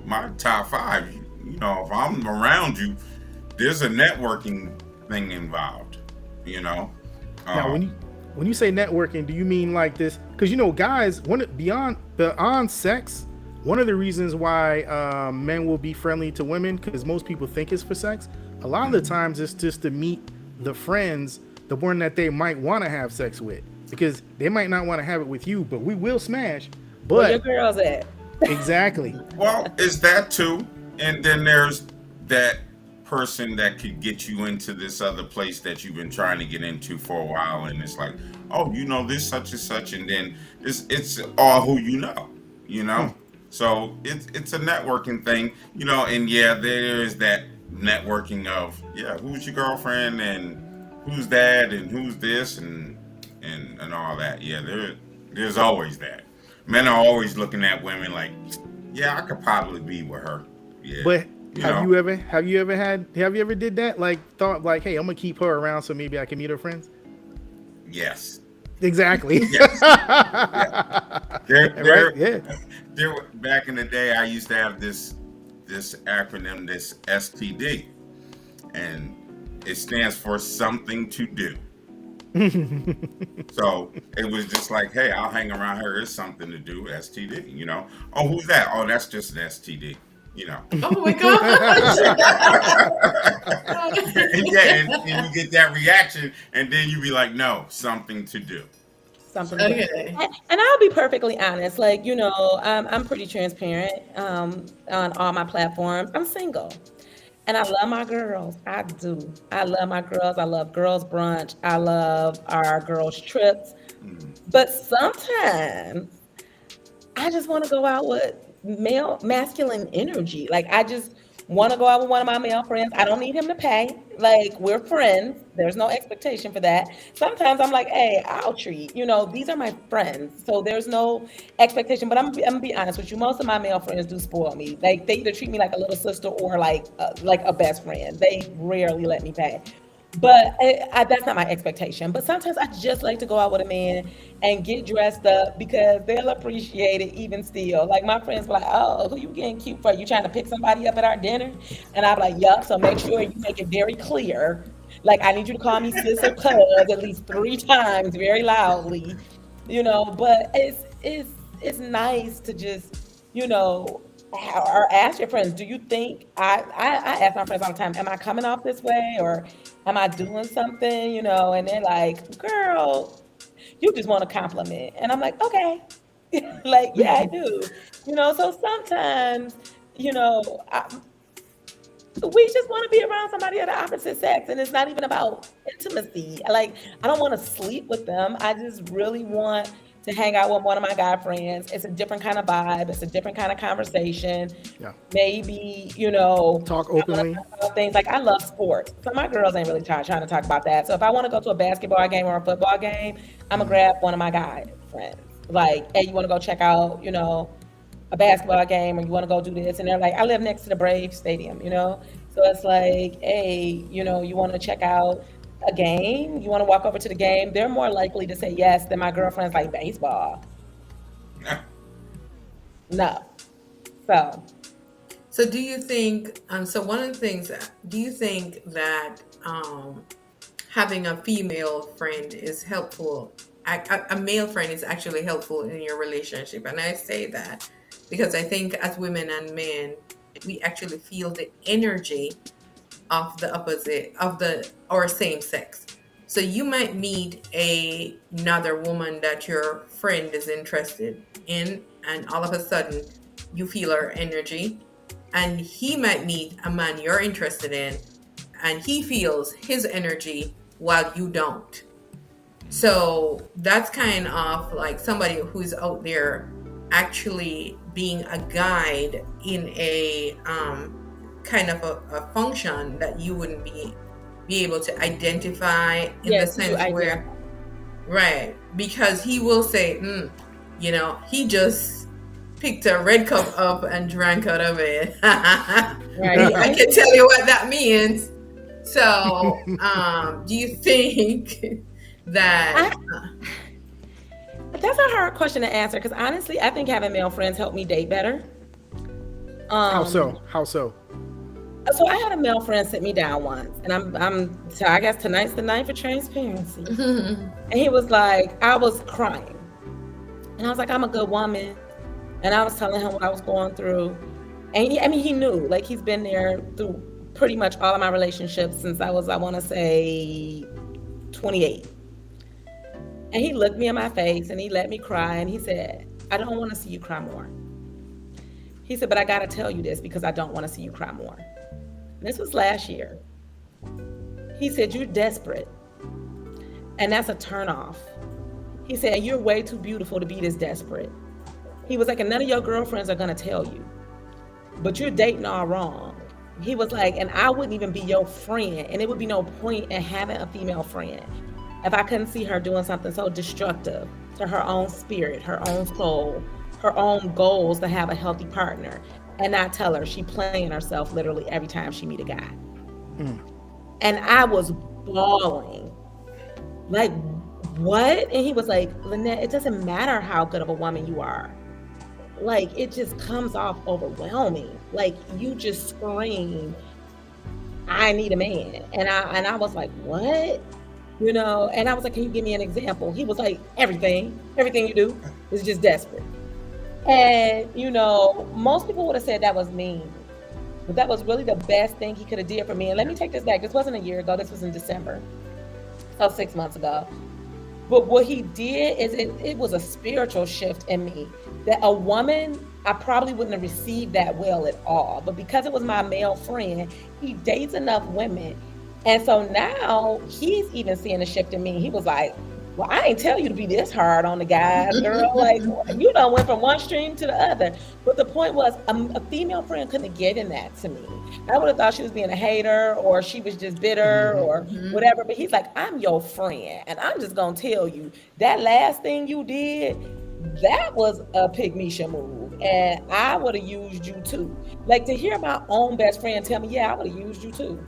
my top five. If I'm around you, there's a networking thing involved, Now, when you say networking, do you mean like this? Because guys, beyond sex, one of the reasons why men will be friendly to women, because most people think it's for sex, a lot of the times it's just to meet the friends, the one that they might want to have sex with, because they might not want to have it with you, but we will smash. But where your girls at? Exactly. Well, is that too? And then there's that person that could get you into this other place that you've been trying to get into for a while, and it's like, oh, this such and such, and then it's all who So it's a networking thing, and yeah, there is that networking of who's your girlfriend and who's that and who's this and all that. There's always that. Men are always looking at women like, I could probably be with her. But have you ever did that? Like thought like, hey, I'm gonna keep her around so maybe I can meet her friends? Yes. Exactly. Yes. There, Right? there, Yeah. back in the day, I used to have this acronym, this STD, and it stands for something to do. So it was just like, hey, I'll hang around her. It's something to do. STD, you know. Oh, who's that? Oh, that's just an STD, you know. Oh my gosh. Yeah, and you get that reaction, and then you be like, no, something to do. Something to do. Okay. And I'll be perfectly honest, like, I'm pretty transparent on all my platforms. I'm single. And I love my girls. I do. I love my girls. I love girls brunch. I love our girls trips. But sometimes I just want to go out with masculine energy. Like I just want to go out with one of my male friends. I don't need him to pay. Like we're friends. There's no expectation for that. Sometimes I'm like, hey, I'll treat. These are my friends. So there's no expectation. But I'm gonna be honest with you. Most of my male friends do spoil me. Like they either treat me like a little sister or like a best friend. They rarely let me pay. But that's not my expectation. But sometimes I just like to go out with a man and get dressed up because they'll appreciate it even still. Like my friends be like, oh, who you getting cute for? You trying to pick somebody up at our dinner? And I'm like, yup. So make sure you make it very clear. Like I need you to call me sis or cuz at least 3 times very loudly. But it's nice to just, or ask your friends, do you think I ask my friends all the time, am I coming off this way or am I doing something, and they're like, girl, you just want a compliment. And I'm like, okay. Like, yeah, I do. So sometimes, we just want to be around somebody of the opposite sex. And it's not even about intimacy. Like, I don't want to sleep with them. I just really want to hang out with one of my guy friends. It's a different kind of vibe. It's a different kind of conversation. Yeah. Maybe, Talk I wanna openly. talk about things like I love sports. So my girls ain't really trying to talk about that. So if I want to go to a basketball game or a football game, I'm gonna grab one of my guy friends. Like, hey, you want to go check out, a basketball game or you want to go do this? And they're like, I live next to the Braves Stadium, So it's like, hey, you want to check out a game? You want to walk over to the game? They're more likely to say yes than my girlfriends like baseball. No. So do you think, so one of the things, do you think that having a female friend is helpful? A male friend is actually helpful in your relationship. And I say that because I think as women and men, we actually feel the energy of the opposite of or same sex. So you might meet another woman that your friend is interested in, and all of a sudden you feel her energy, and he might meet a man you're interested in, and he feels his energy while you don't. So that's kind of like somebody who's out there actually being a guide in a kind of a function that you wouldn't be able to identify in the sense where, right, because he will say, he just picked a red cup up and drank out of it. Right. I can tell you what that means. So, do you think that... That's a hard question to answer because honestly, I think having male friends helped me date better. How so? So I had a male friend sit me down once, and so I guess tonight's the night for transparency. And he was like, I was crying, and I was like, I'm a good woman, and I was telling him what I was going through, and he knew, like he's been there through pretty much all of my relationships since I want to say 28. And he looked me in my face and he let me cry, and he said, I don't want to see you cry more. He said, but I got to tell you this because I don't want to see you cry more. This was last year. He said, you're desperate. And that's a turnoff. He said, you're way too beautiful to be this desperate. He was like, and none of your girlfriends are going to tell you. But you're dating all wrong. He was like, and I wouldn't even be your friend. And it would be no point in having a female friend if I couldn't see her doing something so destructive to her own spirit, her own soul, her own goals to have a healthy partner, and not tell her she playing herself literally every time she meet a guy. And I was bawling, like what? And he was like, Lynnette, it doesn't matter how good of a woman you are. Like, it just comes off overwhelming. Like, you just scream, I need a man. And I was like, what? You know, and I was like, can you give me an example? He was like, everything you do is just desperate. And, you know, most people would have said that was mean, but that was really the best thing he could have did for me. And let me take this back. This wasn't a year ago. This was in December. So 6 months ago. But what he did is it was a spiritual shift in me, that a woman, I probably wouldn't have received that well at all. But because it was my male friend, he dates enough women. And so now he's even seeing a shift in me. He was like, well, I ain't tell you to be this hard on the guys, girl. Like, you done went from one stream to the other. But the point was, a female friend couldn't have given that to me. I would have thought she was being a hater, or she was just bitter, or whatever. But he's like, I'm your friend, and I'm just gonna tell you, that last thing you did, that was a pygmisha move, and I would have used you too. Like, to hear my own best friend tell me, yeah, I would have used you too.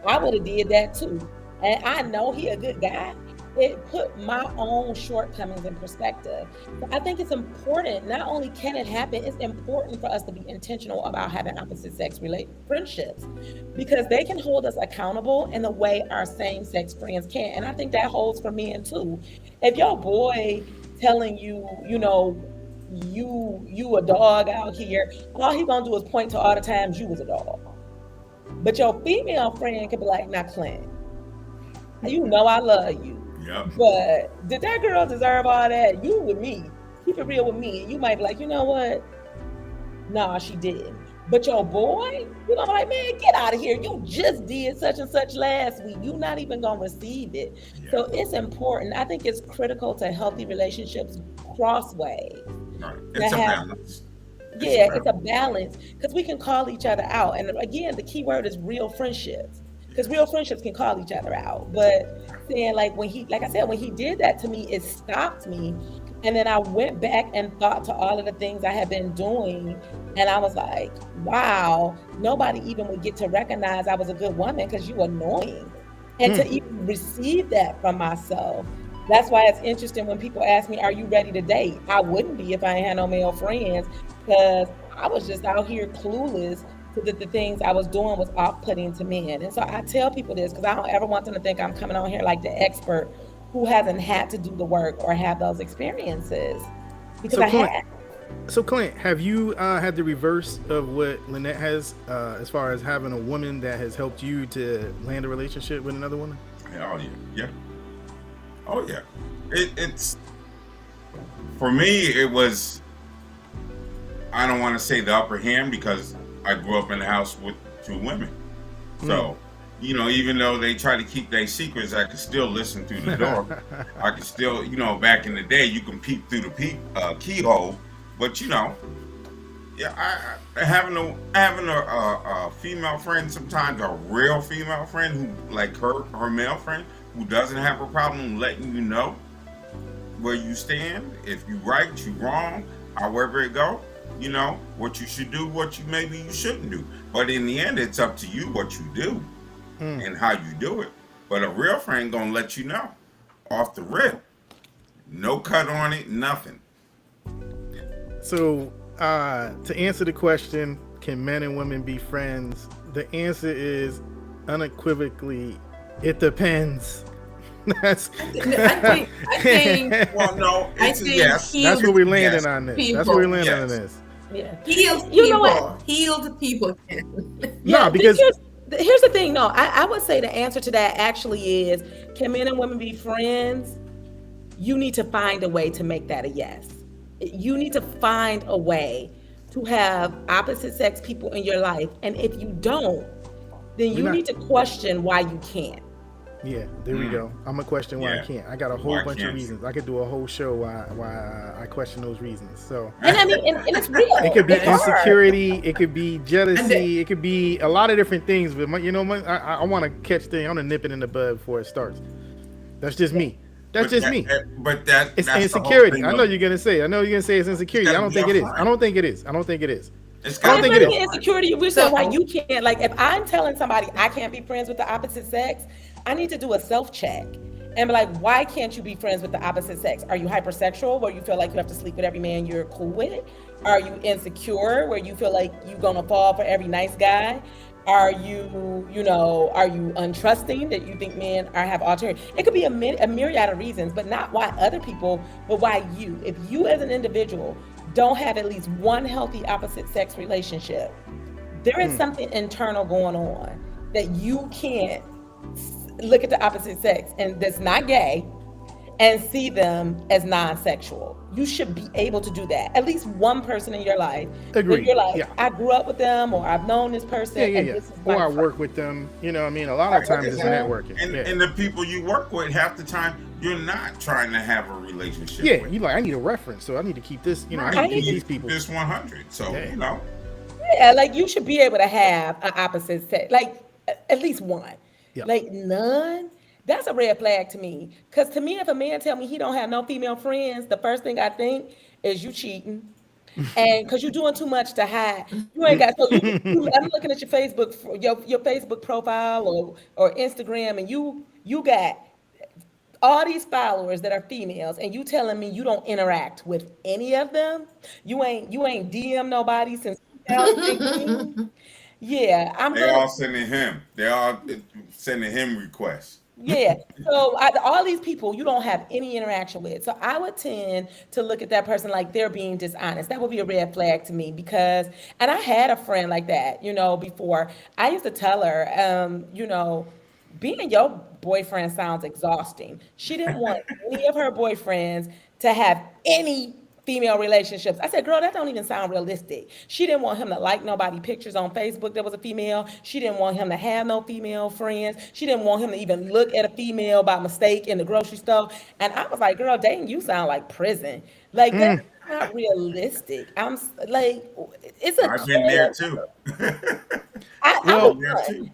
I would have did that too. And I know he a good guy. It put my own shortcomings in perspective. But I think it's important, not only can it happen, it's important for us to be intentional about having opposite sex friendships, because they can hold us accountable in the way our same sex friends can. And I think that holds for men too. If your boy telling you, you know, you a dog out here, all he gonna do is point to all the times you was a dog. But your female friend could be like, nah, Clint, you know I love you. Yep. But did that girl deserve all that? You with me. Keep it real with me. And you might be like, you know what? Nah, she didn't. But your boy, you're gonna be like, man, get out of here. You just did such and such last week. You're not even gonna receive it. Yeah. So it's important. I think it's critical to healthy relationships crossways. Right. It's a balance. Yeah, it's a balance, because we can call each other out. And again, the key word is real friendships, because real friendships can call each other out. But saying, like, when he did that to me, it stopped me. And then I went back and thought to all of the things I had been doing. And I was like, wow, nobody even would get to recognize I was a good woman, because you annoying. And to even receive that from myself. That's why it's interesting when people ask me, are you ready to date? I wouldn't be if I ain't had no male friends, because I was just out here clueless to that the things I was doing was off-putting to men. And so I tell people this because I don't ever want them to think I'm coming on here like the expert who hasn't had to do the work or have those experiences. Because I had. So Clint, have you had the reverse of what Lynnette has, as far as having a woman that has helped you to land a relationship with another woman? Oh yeah. Oh yeah. It's for me. It was. I don't want to say the upper hand, because I grew up in the house with 2 women. So, you know, even though they try to keep their secrets, I could still listen through the door. I could still, you know, back in the day, you can peep through the keyhole. But you know, yeah, having a female friend, sometimes a real female friend who, like her male friend, who doesn't have a problem letting you know where you stand, if you right, you wrong, however it go, you know, what you should do, what you maybe you shouldn't do. But in the end, it's up to you what you do and how you do it. But a real friend gonna let you know off the rip. No cut on it, nothing. So to answer the question, can men and women be friends? The answer is unequivocally, it depends. That's I think well, no, it's a yes. That's what we're landing on this. People. That's what we're landing on this. Yeah. Healed people. You know what? Healed people. No, because here's the thing. No, I would say the answer to that actually is, can men and women be friends? You need to find a way to make that a yes. You need to find a way to have opposite sex people in your life. And if you don't, then you need to question why you can't. Yeah, there we go. I'm gonna question why I can't. I got a whole bunch of reasons. I could do a whole show why I question those reasons. So, and I mean, and it's real. It could be insecurity. It could be jealousy. It could be a lot of different things. But I want to catch things. I want to nip it in the bud before it starts. That's just me. That's just me. But it's insecurity. I know you're gonna say. It's insecurity. I don't think it is. I don't think it is. It's really insecurity. We're saying why you can't. Like, if I'm telling somebody I can't be friends with the opposite sex, I need to do a self-check and be like, why can't you be friends with the opposite sex? Are you hypersexual where you feel like you have to sleep with every man you're cool with? Are you insecure where you feel like you're gonna fall for every nice guy? Are you, are you untrusting that you think men are have ulterior? It could be a myriad of reasons, but not why other people, but why you. If you as an individual don't have at least one healthy opposite sex relationship, there is something internal going on that you can't look at the opposite sex and that's not gay and see them as non-sexual. You should be able to do that. At least one person in your life that Agreed. you're like, Yeah. I grew up with them, or I've known this person, Yeah, yeah, and yeah. this is Or my I friend. work with them. You know what I mean? A lot of times it's networking. And, Yeah. and the people you work with, half the time, you're not trying to have a relationship Yeah, with. you like, I need a reference, so I need to keep this, I Right. need to I keep need these people. This 100. So, Yeah. Yeah, like you should be able to have an opposite sex, like at least one. Yeah. Like none. That's a red flag to me. Cause to me, if a man tell me he don't have no female friends, the first thing I think is you cheating. And because you're doing too much to hide, you ain't got. So I'm looking at your Facebook, your Facebook profile or Instagram, and you got all these followers that are females, and you telling me you don't interact with any of them. You ain't DM nobody since 2018. Yeah, I'm They gonna. all sending him. They all sending him requests. Yeah. So all these people you don't have any interaction with. So I would tend to look at that person like they're being dishonest. That would be a red flag to me because, and I had a friend like that, before. I used to tell her, being your boyfriend sounds exhausting. She didn't want any of her boyfriends to have any female relationships. I said, girl, that don't even sound realistic. She didn't want him to like nobody pictures on Facebook that was a female. She didn't want him to have no female friends. She didn't want him to even look at a female by mistake in the grocery store. And I was like, girl, dating you sound like prison. Like that's not realistic. Like, it's a I've been there code. too. I Well, would there run. too.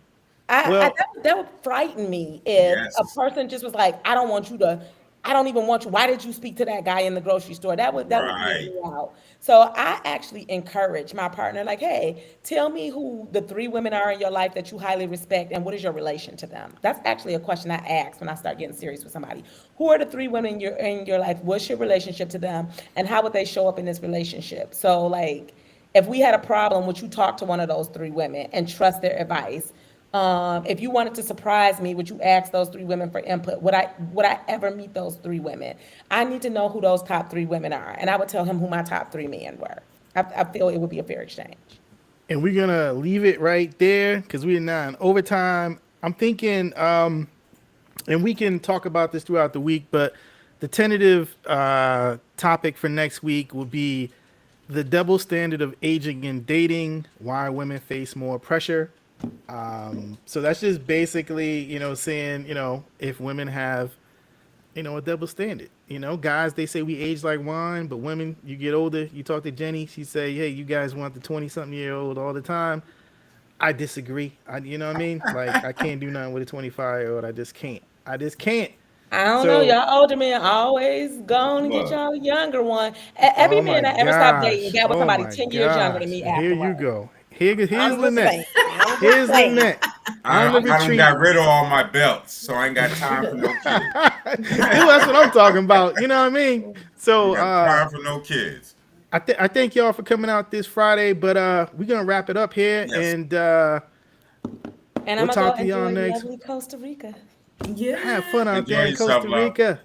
well, That would frighten me if a Yes. person just was like, I don't even want you. Why did you speak to that guy in the grocery store? That would weird Right. me out. So I actually encourage my partner, like, hey, tell me who the 3 women are in your life that you highly respect and what is your relation to them? That's actually a question I ask when I start getting serious with somebody. Who are the 3 women in your life? What's your relationship to them? And how would they show up in this relationship? So like if we had a problem, would you talk to one of those 3 women and trust their advice? If you wanted to surprise me, would you ask those 3 women for input? Would I ever meet those 3 women? I need to know who those top 3 women are, and I would tell him who my top 3 men were. I feel it would be a fair exchange. and we're gonna leave it right there because we're now in overtime. I'm thinking, and we can talk about this throughout the week, but the tentative topic for next week will be the double standard of aging and dating, why women face more pressure. So that's just basically, saying, if women have, a double standard. Guys, they say we age like wine, but women, you get older. You talk to Jenny, she say, hey, you guys want the 20-something-year-old all the time. I disagree. You know what I mean? Like, I can't do nothing with a 25-year-old. I just can't. I just can't. I don't know. So, Y'all older men always going to get Look, y'all a younger one. Every oh my man I ever stopped dating gosh. got with Oh somebody my 10 years younger than gosh. me Here you afterward. go. Here's I'm just Lynnette. saying. I'm Here's just saying. Lynnette I, on the I done retreat. got rid of all my belts, so I ain't got time for no kids. That's what I'm talking about. You know what I mean? So I got time for no kids. I thank y'all for coming out this Friday, but we're gonna wrap it up here, Yes. and And we'll I'm talk going to to go y'all enjoy next. lovely Costa Rica. Yeah. Have fun out Enjoy there in yourself, Costa love. Rica.